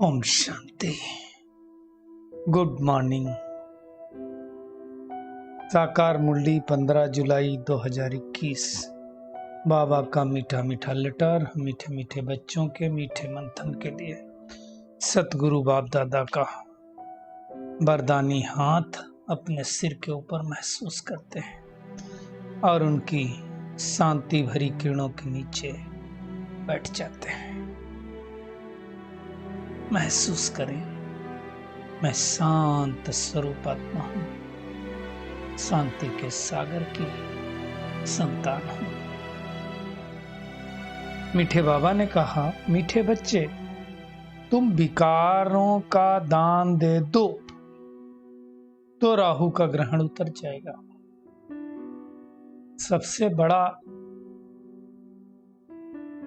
Om Shanti. Good morning. साकार मुरली 15 जुलाई 2021। बाबा का मीठा मीठा लेटर मीठे मीठे बच्चों के मीठे मंथन के लिए सतगुरु बाप दादा का वरदानी हाथ अपने सिर के ऊपर महसूस करते हैं और उनकी शांति भरी किरणों के नीचे बैठ जाते हैं। महसूस करें, मैं शांत स्वरूप आत्मा हूं, शांति के सागर की संतान हूं। मीठे बाबा ने कहा, मीठे बच्चे, तुम विकारों का दान दे दो तो राहु का ग्रहण उतर जाएगा। सबसे बड़ा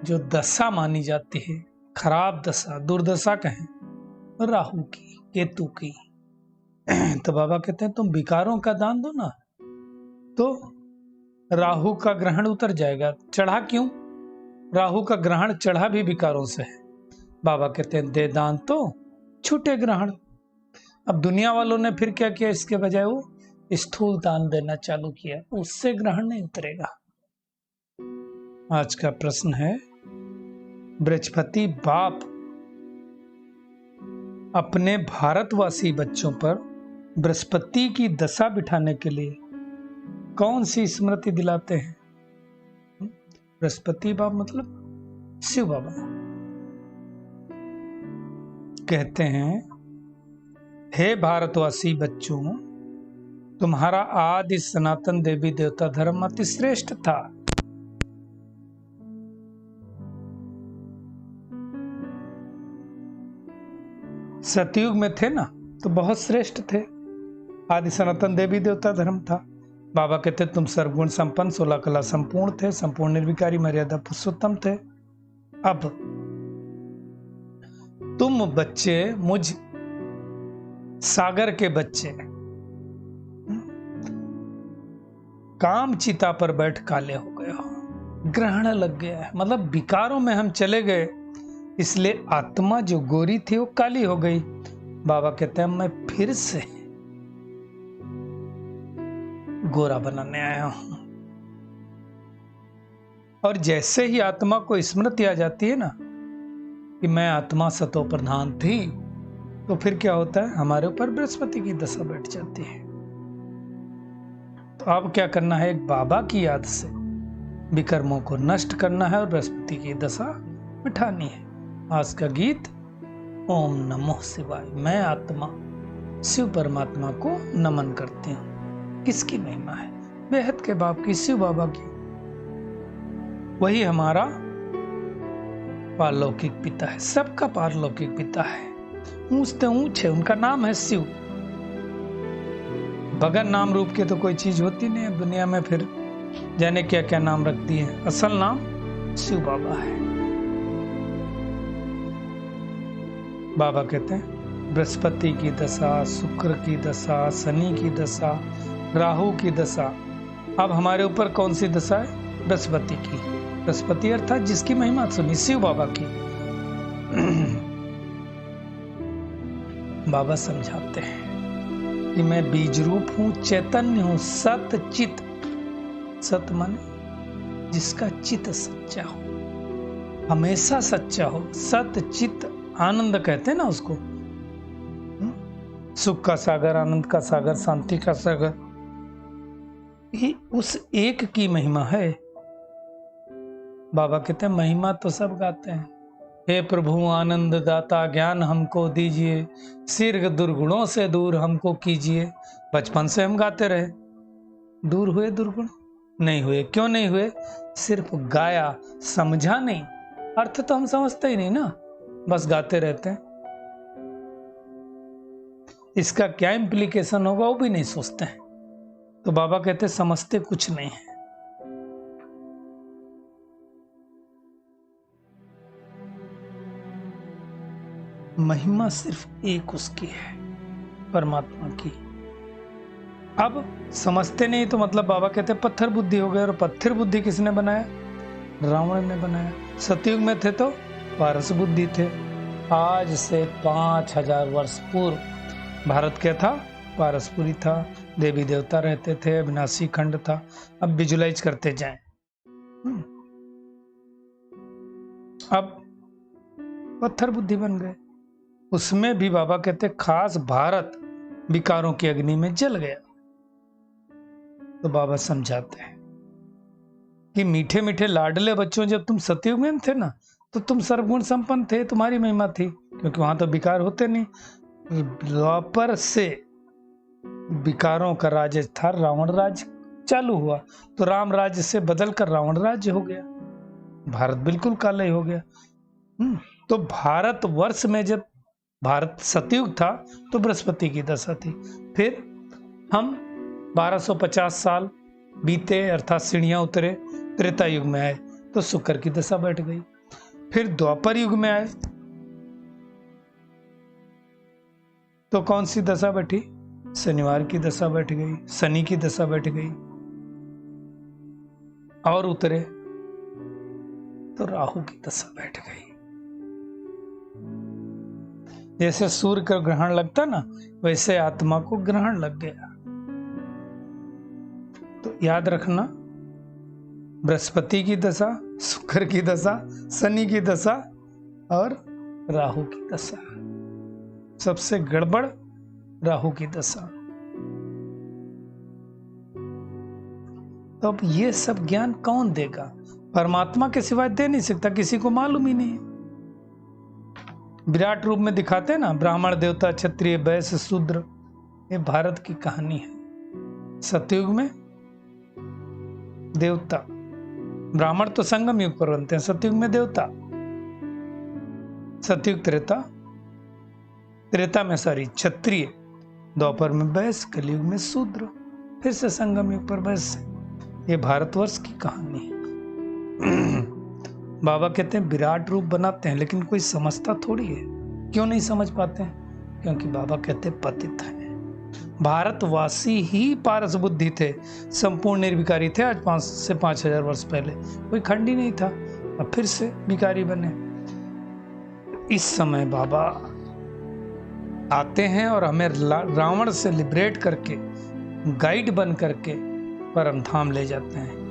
जो दशा मानी जाती है, खराब दशा, दुर्दशा कहें, राहु की, केतु की। तो बाबा कहते हैं तुम विकारों का दान दो ना तो राहु का ग्रहण उतर जाएगा। चढ़ा क्यों? राहु का ग्रहण चढ़ा भी विकारों से है। बाबा कहते हैं दे दान तो छूटे ग्रहण। अब दुनिया वालों ने फिर क्या किया, इसके बजाय वो स्थूल दान देना चालू किया, उससे ग्रहण नहीं उतरेगा। आज का प्रश्न है, बृहस्पति बाप अपने भारतवासी बच्चों पर बृहस्पति की दशा बिठाने के लिए कौन सी स्मृति दिलाते हैं? बृहस्पति बाप मतलब शिव बाबा। कहते हैं, हे भारतवासी बच्चों, तुम्हारा आदि सनातन देवी देवता धर्म अति श्रेष्ठ था। सतयुग में थे ना तो बहुत श्रेष्ठ थे। आदि सनातन देवी देवता धर्म था। बाबा कहते तुम सर्वगुण संपन्न 16 कला संपूर्ण थे, संपूर्ण निर्विकारी मर्यादा पुरुषोत्तम थे। अब तुम बच्चे, मुझ सागर के बच्चे, काम चिता पर बैठ काले हो गए हो, ग्रहण लग गया है, मतलब विकारों में हम चले गए, इसलिए आत्मा जो गोरी थी वो काली हो गई। बाबा कहते हैं मैं फिर से गोरा बनाने आया हूं। और जैसे ही आत्मा को स्मृति आ जाती है ना कि मैं आत्मा सतो प्रधान थी, तो फिर क्या होता है, हमारे ऊपर बृहस्पति की दशा बैठ जाती है। तो अब क्या करना है, एक बाबा की याद से विकर्मों को नष्ट करना है और बृहस्पति की दशा मिटानी है। आज का गीत, ओम नमो शिवाय। मैं आत्मा शिव परमात्मा को नमन करती हूँ। किसकी महिमा है? बेहद के बाप की, शिव बाबा की। वही हमारा पारलौकिक पिता है, सबका पारलौकिक पिता है। ऊंचते ऊंच है, उनका नाम है शिव। बगैर नाम रूप के तो कोई चीज होती नहीं है दुनिया में, फिर जाने क्या क्या नाम रख दिए। असल नाम शिव बाबा है। बाबा कहते हैं बृहस्पति की दशा, शुक्र की दशा, शनि की दशा, राहु की दशा। अब हमारे ऊपर कौन सी दशा है? बृहस्पति की। बृहस्पति अर्थात जिसकी महिमा सुनी, शिव बाबा की। बाबा समझाते हैं कि मैं बीज रूप हूं, चैतन्य हूं, सत चित। सत माने जिसका चित सच्चा हो, हमेशा सच्चा हो। सत चित आनंद कहते हैं ना उसको, सुख का सागर, आनंद का सागर, शांति का सागर। ये उस एक की महिमा है। बाबा कहते हैं महिमा तो सब गाते हैं। हे प्रभु आनंद दाता, ज्ञान हमको दीजिए, शीर्घ दुर्गुणों से दूर हमको कीजिए। बचपन से हम गाते रहे। दूर हुए दुर्गुण? नहीं हुए। क्यों नहीं हुए? सिर्फ गाया, समझा नहीं। अर्थ तो हम समझते ही नहीं ना, बस गाते रहते हैं। इसका क्या इम्प्लीकेशन होगा वो भी नहीं सोचते हैं। तो बाबा कहते समझते कुछ नहीं है। महिमा सिर्फ एक उसकी है, परमात्मा की। अब समझते नहीं तो मतलब बाबा कहते पत्थर बुद्धि हो गए। और पत्थर बुद्धि किसने बनाया? रावण ने बनाया। सतयुग में थे तो पारस बुद्धि थे, आज से 5000 वर्ष पूर्व भारत क्या था? पारसपुरी था, देवी देवता रहते थे, अविनाशी खंड था। अब विजुलाइज करते जाएं। अब पत्थर बुद्धि बन गए। उसमें भी बाबा कहते खास भारत विकारों की अग्नि में जल गया। तो बाबा समझाते हैं कि मीठे मीठे लाडले बच्चों, जब तुम सतयुग में थे ना, तो तुम सर्वगुण संपन्न थे, तुम्हारी महिमा थी, क्योंकि वहां तो विकार होते नहीं। द्वापर से विकारों का राज्य था, रावण राज्य चालू हुआ, तो राम राज्य से बदलकर रावण राज्य हो गया, भारत बिल्कुल काला ही हो गया। तो भारत वर्ष में जब भारत सतयुग था तो बृहस्पति की दशा थी। फिर हम 1250 साल बीते, अर्थात सीढ़ियां उतरे, त्रेता युग में आए तो शुक्र की दशा बैठ गई। फिर द्वापर युग में आए तो कौन सी दशा बैठी? शनिवार की दशा बैठ गई, शनि की दशा बैठ गई। और उतरे तो राहु की दशा बैठ गई। जैसे सूर्य का ग्रहण लगता ना, वैसे आत्मा को ग्रहण लग गया। तो याद रखना, बृहस्पति की दशा, शुक्र की दशा, शनि की दशा और राहु की दशा। सबसे गड़बड़ राहु की दशा। तो अब ये सब ज्ञान कौन देगा? परमात्मा के सिवाय दे नहीं सकता, किसी को मालूम ही नहीं है। विराट रूप में दिखाते हैं ना, ब्राह्मण, देवता, क्षत्रिय, वैश्य, शूद्र। ये भारत की कहानी है। सतयुग में देवता, ब्राह्मण तो संगम युग पर बनते हैं, सतयुग में देवता, सतयुग त्रेता, त्रेता में क्षत्रिय, द्वापर में वैश्य, कलयुग में शूद्र, फिर से संगम युग पर वैश्य। ये भारतवर्ष की कहानी है। बाबा कहते हैं विराट रूप बनाते हैं, लेकिन कोई समझता थोड़ी है। क्यों नहीं समझ पाते हैं? क्योंकि बाबा कहते हैं पतित है। भारतवासी ही पारस बुद्धि थे, संपूर्ण निर्विकारी थे। आज 5 से 5000 वर्ष पहले कोई खंड ही नहीं था, अब फिर से विकारी बने। इस समय बाबा आते हैं और हमें रावण से लिबरेट करके, गाइड बन करके परम धाम ले जाते हैं।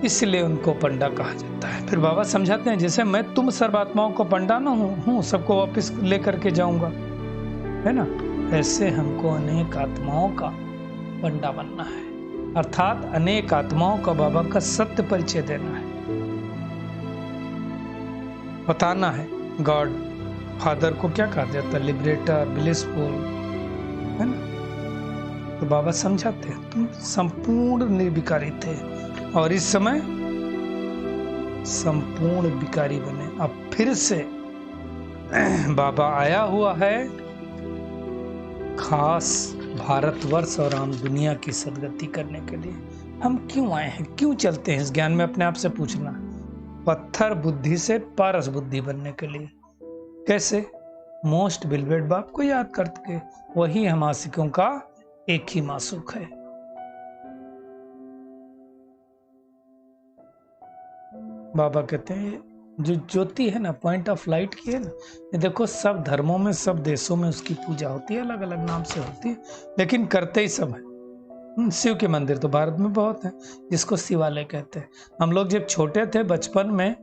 इसलिए उनको पंडा कहा जाता है। फिर बाबा समझाते हैं, जैसे मैं तुम सर्वात्माओं को पंडा ना हूँ, सबको वापस लेकर के जाऊंगा, है ना, ऐसे हमको अनेक आत्माओं का पंडा बनना है। अर्थात अनेक आत्माओं का बाबा का सत्य परिचय देना है, बताना है। गॉड फादर को क्या कहा जाता है? लिबरेटर, ब्लिसफुल, है ना। तो बाबा समझाते हैं तुम संपूर्ण निर्विकारी थे और इस समय संपूर्ण विकारी बने। अब फिर से बाबा आया हुआ है खास भारतवर्ष और आम दुनिया की सदगति करने के लिए। हम क्यों आए हैं, क्यों चलते हैं इस ज्ञान में? अपने आप से पूछना। पत्थर बुद्धि से पारस बुद्धि बनने के लिए। कैसे? मोस्ट बिलवेड बाप को याद करके। वही हम आशिकों का एक ही मासूक है। बाबा कहते हैं जो ज्योति है ना, पॉइंट ऑफ लाइट की है ना, ये देखो सब धर्मों में, सब देशों में उसकी पूजा होती है, अलग अलग नाम से होती है, लेकिन करते ही सब है। शिव के मंदिर तो भारत में बहुत है, जिसको शिवालय कहते हैं। हम लोग जब छोटे थे बचपन में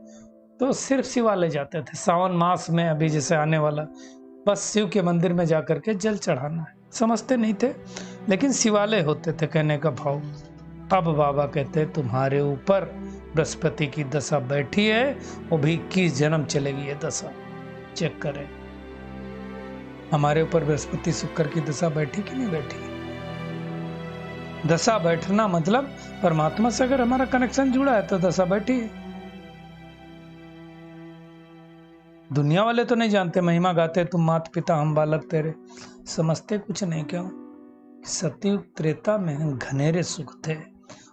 तो सिर्फ शिवालय जाते थे। सावन मास में अभी जैसे आने वाला, बस शिव के मंदिर में जाकर के जल चढ़ाना है, समझते नहीं थे, लेकिन शिवालय होते थे कहने का भाव। अब बाबा कहते हैं तुम्हारे ऊपर बृहस्पति की दशा बैठी है, वो भी 21 जन्म चलेगी ये दशा। चेक करें हमारे ऊपर बृहस्पति शुक्र की दशा बैठी कि नहीं बैठी। दशा बैठना मतलब परमात्मा से अगर हमारा कनेक्शन जुड़ा है तो दशा बैठी है। दुनिया वाले तो नहीं जानते, महिमा गाते तुम माता पिता हम बालक तेरे, समझते कुछ नहीं। क्यों? सतयुग त्रेता में घनेरे सुख थे।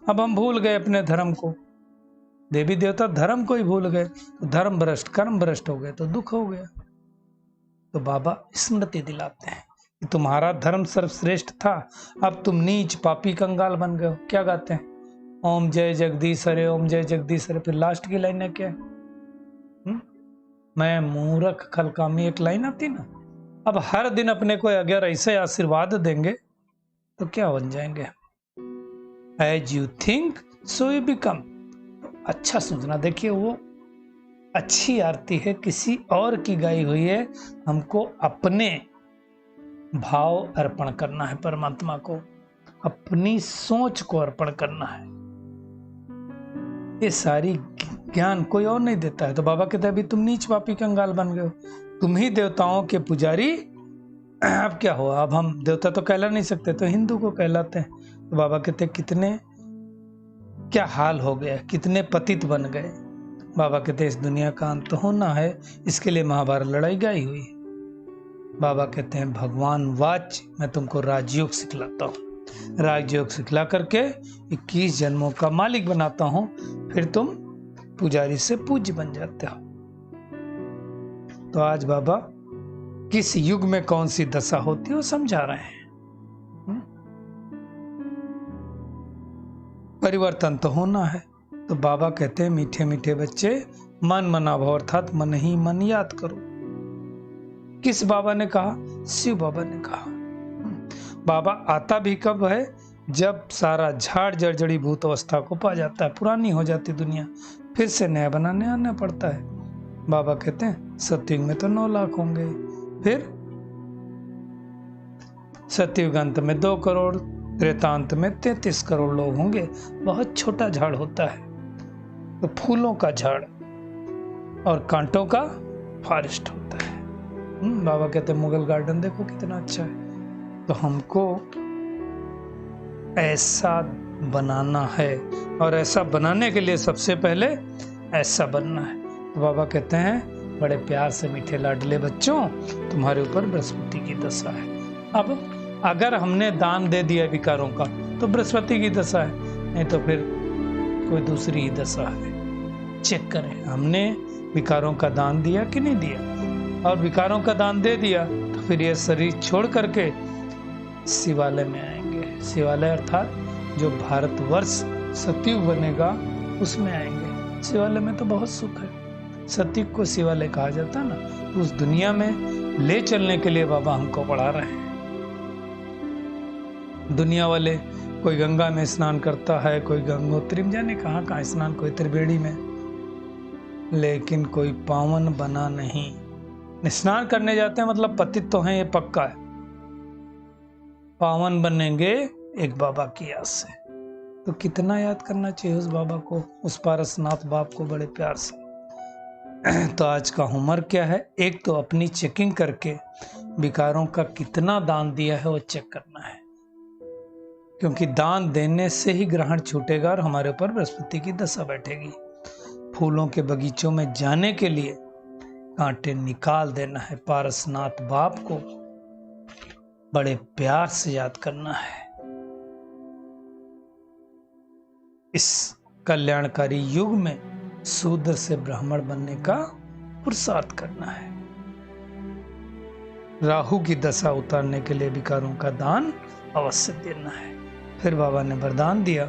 अब हम भूल गए अपने धर्म को, देवी देवता धर्म को ही भूल गए, तो धर्म भ्रष्ट, कर्म भ्रष्ट हो गए तो दुख हो गया। तो बाबा स्मृति दिलाते हैं कि तुम्हारा धर्म सर्वश्रेष्ठ था, अब तुम नीच पापी कंगाल बन गए हो। क्या गाते हैं? ओम जय जगदीश हरे, ओम जय जगदीश हरे। फिर लास्ट की लाइन है क्या? मैं मूर्ख खलकामी, एक लाइन आती ना। अब हर दिन अपने को अगर ऐसे आशीर्वाद देंगे तो क्या बन जाएंगे? As you think so you become. अच्छा सोचना। देखिए, वो अच्छी आरती है, किसी और की गाई हुई है। हमको अपने भाव अर्पण करना है परमात्मा को, अपनी सोच को अर्पण करना है। ये सारी ज्ञान कोई और नहीं देता है। तो बाबा कहते हैं अभी तुम नीच पापी कंगाल बन गए हो, तुम ही देवताओं के पुजारी। अब क्या हुआ? अब हम देवता तो कहला नहीं सकते, तो हिंदू को कहलाते हैं। तो बाबा कहते कितने क्या हाल हो गया, कितने पतित बन गए। बाबा कहते इस दुनिया का अंत होना है, इसके लिए महाभारत लड़ाई गाई हुई है। बाबा कहते हैं भगवान वाच, मैं तुमको राजयोग सिखलाता हूँ, राजयोग सिखला करके 21 जन्मों का मालिक बनाता हूँ, फिर तुम पुजारी से पूज्य बन जाते हो। तो आज बाबा किस युग में कौन सी दशा होती है वो समझा रहे हैं। परिवर्तन तो होना है। तो बाबा कहते हैं मीठे मीठे बच्चे, मन मना भाव अर्थात मन ही मन याद करो। किस बाबा ने कहा? शिव बाबा ने कहा। बाबा आता भी कब है? जब सारा झाड़ जर्जरी भूत अवस्था को पा जाता है, पुरानी हो जाती दुनिया, फिर से नया बनाने आना पड़ता है। बाबा कहते हैं सतयुग में तो 9 लाख होंगे, फिर सतयुग अंत में 2 करोड़, त्रेतांत में 33 करोड़ लोग होंगे। बहुत छोटा झाड़ होता है, तो फूलों का झाड़ और कांटों का फॉरेस्ट होता है। बाबा कहते हैं मुगल गार्डन देखो कितना अच्छा है। तो हमको ऐसा बनाना है, और ऐसा बनाने के लिए सबसे पहले ऐसा बनना है। तो बाबा कहते हैं बड़े प्यार से मीठे लाडले बच्चों, तुम्हारे ऊपर बृहस्पति की दशा है। अब अगर हमने दान दे दिया विकारों का तो बृहस्पति की दशा है, नहीं तो फिर कोई दूसरी ही दशा है। चेक करें हमने विकारों का दान दिया कि नहीं दिया। और विकारों का दान दे दिया तो फिर ये शरीर छोड़ करके शिवालय में आएंगे। शिवालय अर्थात जो भारतवर्ष सतयुग बनेगा उसमें आएंगे। शिवालय में तो बहुत सुख है, सतयुग को शिवालय कहा जाता है ना। तो उस दुनिया में ले चलने के लिए बाबा हमको पढ़ा रहे हैं। दुनिया वाले कोई गंगा में स्नान करता है, कोई गंगोत्री में, जाने कहाँ कहाँ स्नान, कोई त्रिवेणी में, लेकिन कोई पावन बना नहीं। स्नान करने जाते हैं मतलब पतित तो हैं, ये पक्का है। पावन बनेंगे एक बाबा की आस से। तो कितना याद करना चाहिए उस बाबा को, उस पारसनाथ बाप को बड़े प्यार से। तो आज का होमवर्क क्या है? एक तो अपनी चेकिंग करके विकारों का कितना दान दिया है वो चेक करना है, क्योंकि दान देने से ही ग्रहण छूटेगा और हमारे ऊपर बृहस्पति की दशा बैठेगी। फूलों के बगीचों में जाने के लिए कांटे निकाल देना है। पारसनाथ बाप को बड़े प्यार से याद करना है। इस कल्याणकारी युग में शूद्र से ब्राह्मण बनने का पुरुषार्थ करना है। राहु की दशा उतारने के लिए विकारों का दान अवश्य देना है। फिर बाबा ने वरदान दिया,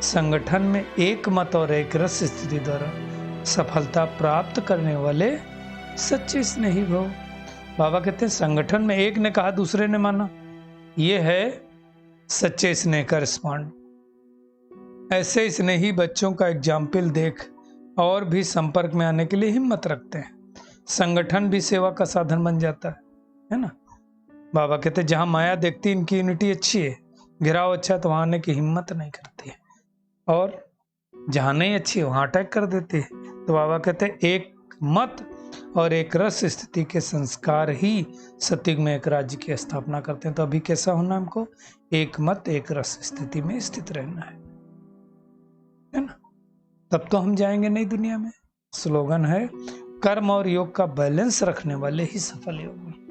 संगठन में एक मत और एक रस स्थिति द्वारा सफलता प्राप्त करने वाले सच्चे स्नेही भव। बाबा कहते हैं संगठन में एक ने कहा दूसरे ने माना, यह है सच्चे स्नेह का रिस्पॉन्ड। ऐसे स्नेही बच्चों का एग्जाम्पल देख और भी संपर्क में आने के लिए हिम्मत रखते हैं। संगठन भी सेवा का साधन बन जाता है ना। बाबा कहते हैं जहां माया देखती इनकी यूनिटी अच्छी है, घिराव अच्छा है, तो वहां आने की हिम्मत नहीं करती है, और जहां नहीं अच्छी है वहां अटैक कर देती है। तो बाबा कहते हैं एक मत और एक रस स्थिति के संस्कार ही सतयुग में एक राज्य की स्थापना करते हैं। तो अभी कैसा होना हमको? एक मत एक रस स्थिति में स्थित रहना है ना। तब तो हम जाएंगे नई दुनिया में। स्लोगन है कर्म और योग का बैलेंस रखने वाले ही सफल योगी।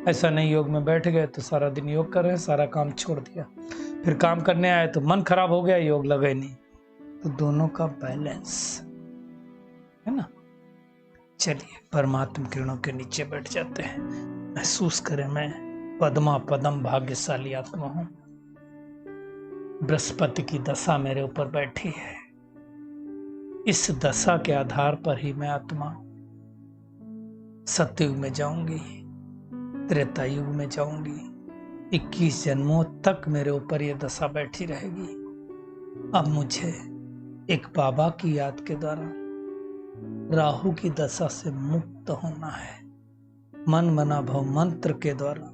ऐसा नहीं योग में बैठ गए तो सारा दिन योग कर रहे हैं, सारा काम छोड़ दिया, फिर काम करने आए तो मन खराब हो गया, योग लगे नहीं। तो दोनों का बैलेंस है ना। चलिए परमात्मा किरणों के नीचे बैठ जाते हैं, महसूस करें मैं पद्मा पदम भाग्यशाली आत्मा हूं। बृहस्पति की दशा मेरे ऊपर बैठी है, इस दशा के आधार पर ही मैं आत्मा सतयुग में जाऊंगी, त्रेता युग में जाऊंगी, 21 जन्मों तक मेरे ऊपर ये दशा बैठी रहेगी। अब मुझे एक बाबा की याद के द्वारा राहु की दशा से मुक्त होना है। मन मना भव मंत्र के द्वारा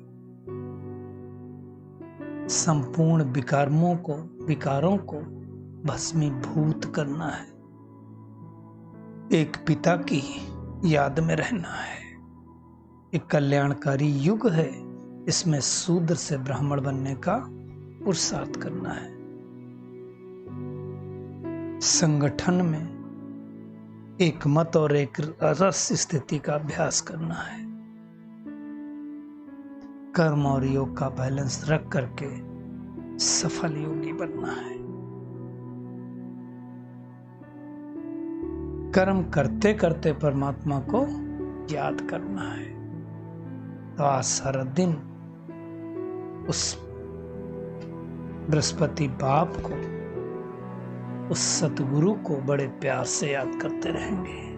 संपूर्ण विकारों को भस्मीभूत करना है। एक पिता की याद में रहना है। एक कल्याणकारी युग है, इसमें शूद्र से ब्राह्मण बनने का पुरुषार्थ करना है। संगठन में एक मत और एक रस स्थिति का अभ्यास करना है। कर्म और योग का बैलेंस रख करके सफल योगी बनना है। कर्म करते करते परमात्मा को याद करना है। तो आज सारा दिन उस बृहस्पति बाप को, उस सतगुरु को बड़े प्यार से याद करते रहेंगे।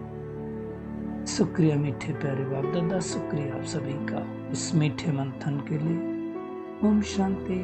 शुक्रिया मीठे प्यारे बाप दादा, शुक्रिया आप सभी का इस मीठे मंथन के लिए। ओम शांति।